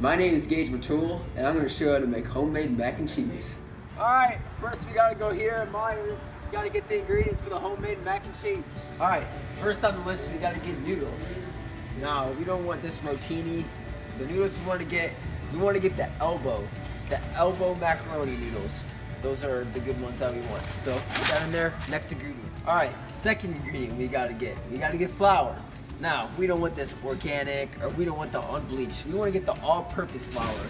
My name is Gage and I'm going to show you how to make homemade mac and cheese. Alright, first we gotta go here at Myers. We gotta get the ingredients for the homemade mac and cheese. Alright, first on the list we gotta get noodles. Now, we don't want this rotini. The noodles we want to get the elbow macaroni noodles. Those are the good ones that we want. So put that in there, next ingredient. Alright, second ingredient we gotta get flour. Now, we don't want this organic, or we don't want the unbleached. We want to get the all-purpose flour.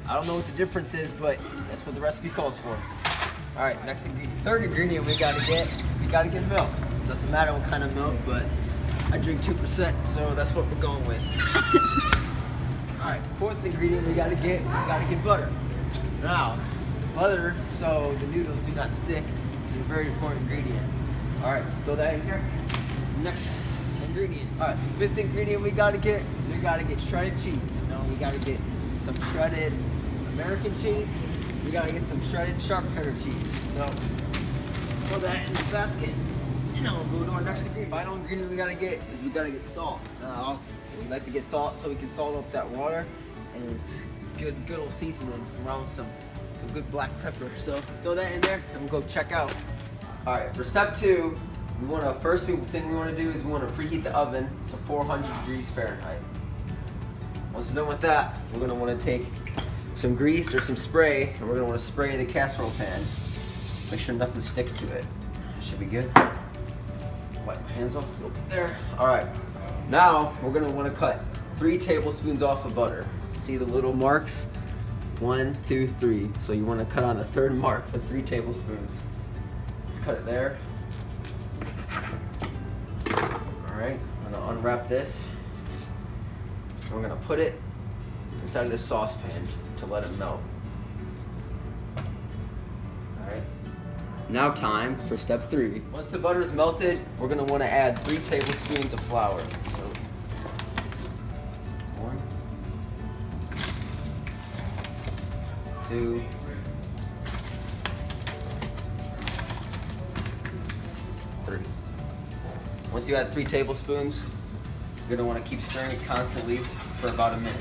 I don't know what the difference is, but that's what the recipe calls for. All right, next ingredient. Third ingredient we gotta get milk. Doesn't matter what kind of milk, but I drink 2%, so that's what we're going with. All right, fourth ingredient we gotta get butter. Now, butter, so the noodles do not stick, is a very important ingredient. All right, throw that in here. Next ingredient. All right, fifth ingredient we gotta get shredded cheese. You know, we gotta get some shredded American cheese. We gotta get some shredded sharp cheddar cheese. So throw that in the basket. You know, we'll go to our next ingredient. Final ingredient we gotta get salt. We like to get salt so we can salt up that water, and it's good old seasoning around some good black pepper. So throw that in there, and we'll go check out. All right, for step 2. First thing we want to do is we want to preheat the oven to 400 degrees Fahrenheit. Once we're done with that, we're going to want to take some grease or some spray, and we're going to want to spray the casserole pan. Make sure nothing sticks to it. Should be good. Wipe my hands off a little bit there. All right. Now we're going to want to cut 3 tablespoons off of butter. See the little marks? 1, 2, 3. So you want to cut on the third mark for 3 tablespoons. Just cut it there. Alright, I'm going to unwrap this. We're going to put it inside of this saucepan to let it melt. Alright. Now time for step 3. Once the butter is melted, we're going to want to add 3 tablespoons of flour. So, 1, 2, 3. Once you add 3 tablespoons, you're going to want to keep stirring it constantly for about a minute.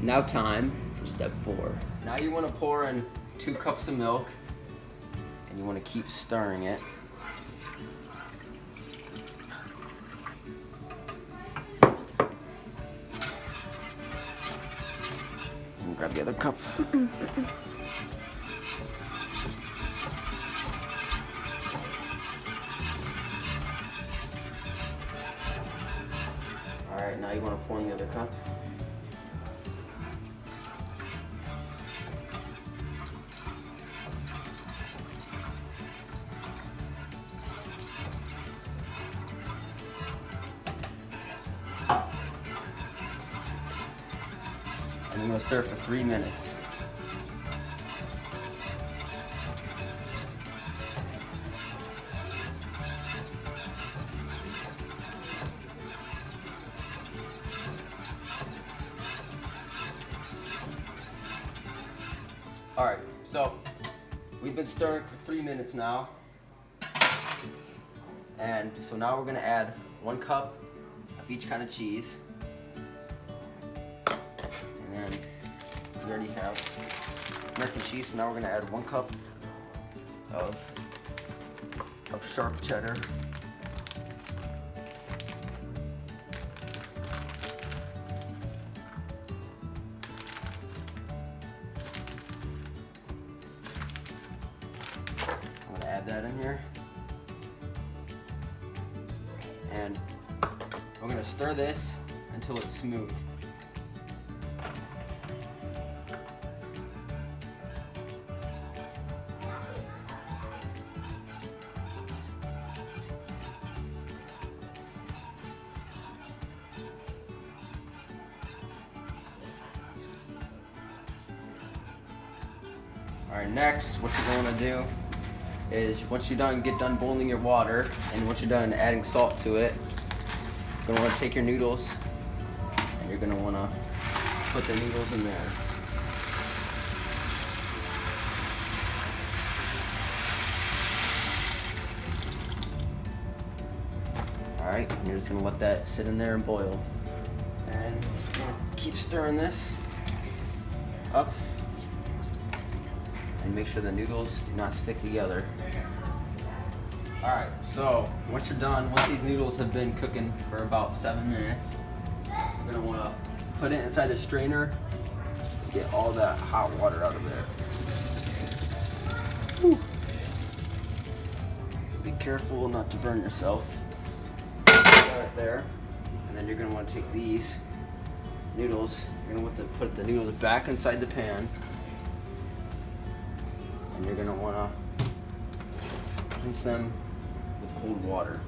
Now time for step 4. Now you want to pour in 2 cups of milk, and you want to keep stirring it. And grab the other cup. Alright, now you want to pour in the other cup. And I'm going to stir for 3 minutes. Alright, so we've been stirring for 3 minutes now. And so now we're going to add 1 cup of each kind of cheese. And we already have American cheese, so now we're going to add 1 cup of sharp cheddar. I'm going to add that in here. And we're going to stir this until it's smooth. Alright, next what you're going to do is once you're done, get done boiling your water, and once you're done adding salt to it, you're gonna want to take your noodles, and you're gonna want to put the noodles in there. Alright, you're just gonna let that sit in there and boil. And keep stirring this up. And make sure the noodles do not stick together. Alright, so once you're done, once these noodles have been cooking for about 7 minutes, you're gonna wanna put it inside the strainer, get all that hot water out of there. Whew. Be careful not to burn yourself. Right there. And then you're gonna wanna take these noodles, you're gonna want to put the noodles back inside the pan. And you're gonna wanna rinse them with cold water.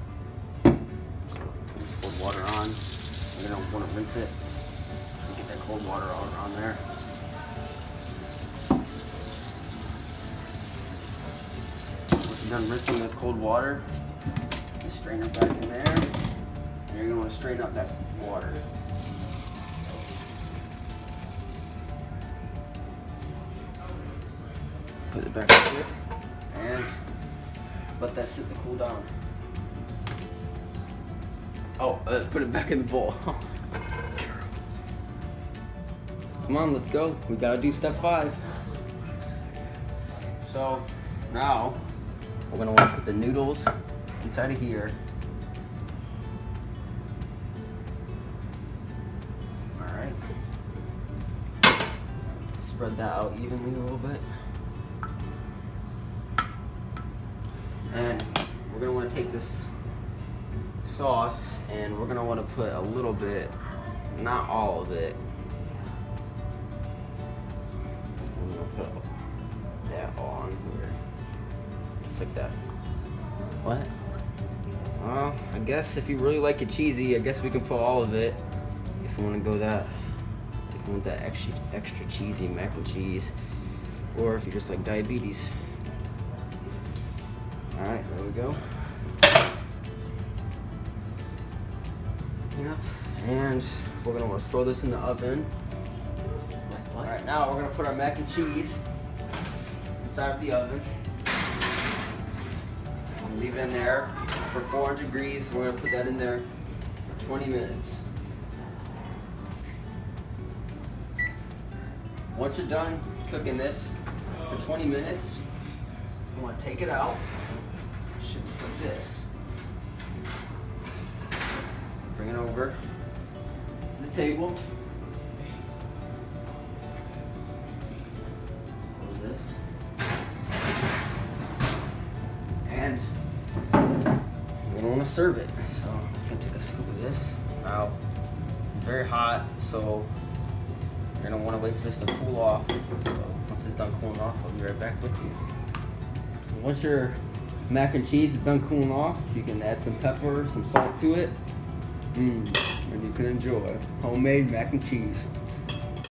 Rinse cold water on. You're gonna wanna rinse it and get that cold water on there. Once you're done rinsing with cold water, the strainer back in there, and you're gonna wanna strain out that water. Put it back in here and let that sit to cool down. Oh, put it back in the bowl. Come on, let's go. We gotta do step 5. So now we're gonna want to put the noodles inside of here. All right. Spread that out evenly a little bit. And we're gonna want to take this sauce and we're gonna want to put a little bit, not all of it. I'm gonna put that on here, just like that. What? Well, I guess if you really like it cheesy, I guess we can put all of it. If you want to go that, if you want that extra cheesy mac and cheese, or if you just like diabetes. Alright, there we go. And we're gonna want to throw this in the oven. Alright, now we're gonna put our mac and cheese inside of the oven. And leave it in there for 400 degrees. We're gonna put that in there for 20 minutes. Once you're done cooking this for 20 minutes, you want to take it out. Should be like this. Bring it over to the table. Close this. And you're gonna want to serve it. So I'm gonna take a scoop of this. Now it's very hot, so you're gonna want to wait for this to cool off. So once it's done cooling off, I'll be right back with you. Once your mac and cheese is done cooling off, you can add some pepper, some salt to it, and you can enjoy homemade mac and cheese.